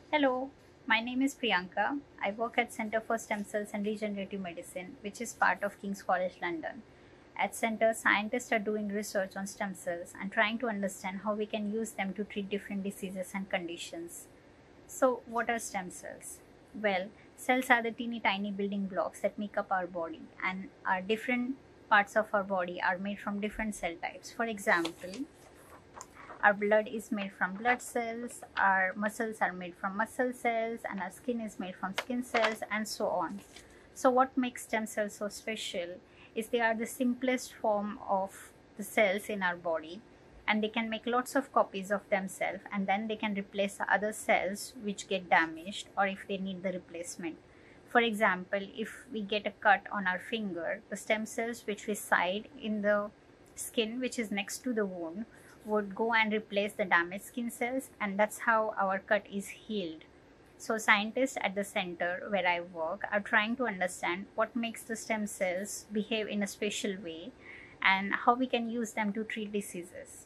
Hello, my name is Priyanka. I work at Center for Stem Cells and Regenerative Medicine, which is part of King's College London. At Center, scientists are doing research on stem cells and trying to understand how we can use them to treat different diseases and conditions. So, what are stem cells? Well, cells are the teeny tiny building blocks that make up our body, and our different parts of our body are made from different cell types. For example, our blood is made from blood cells, our muscles are made from muscle cells, and our skin is made from skin cells, and so on. So, what makes stem cells so special is they are the simplest form of the cells in our body, and they can make lots of copies of themselves, and then they can replace the other cells which get damaged or if they need the replacement. For example, if we get a cut on our finger, the stem cells which reside in the skin which is next to the wound would go and replace the damaged skin cells, and that's how our cut is healed. So, scientists at the center where I work are trying to understand what makes the stem cells behave in a special way and how we can use them to treat diseases.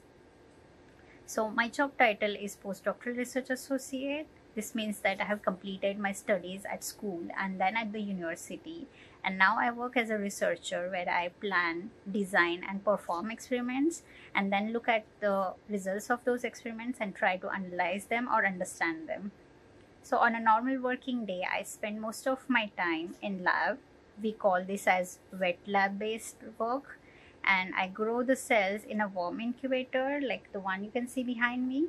So, my job title is Postdoctoral Research Associate. This means that I have completed my studies at school and then at the university, and now I work as a researcher where I plan, design, and perform experiments, and then look at the results of those experiments and try to analyze them or understand them. So, on a normal working day, I spend most of my time in lab. We call this as wet lab based work, and I grow the cells in a warm incubator like the one you can see behind me,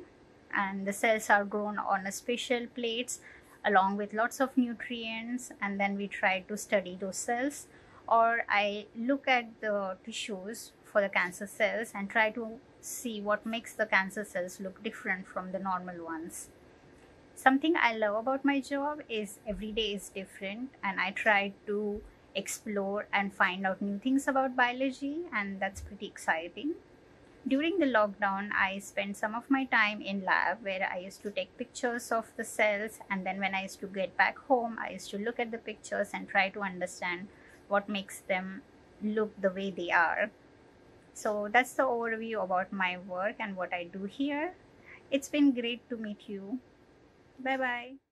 and the cells are grown on a special plates along with lots of nutrients, and then we try to study those cells, or I look at the tissues for the cancer cells and try to see what makes the cancer cells look different from the normal ones. Something I love about my job is every day is different, and I try to explore and find out new things about biology, and that's pretty exciting. During the lockdown, I spent some of my time in lab where I used to take pictures of the cells, and then when I used to get back home, I used to look at the pictures and try to understand what makes them look the way they are. So that's the overview about my work and what I do here. It's been great to meet you. Bye bye.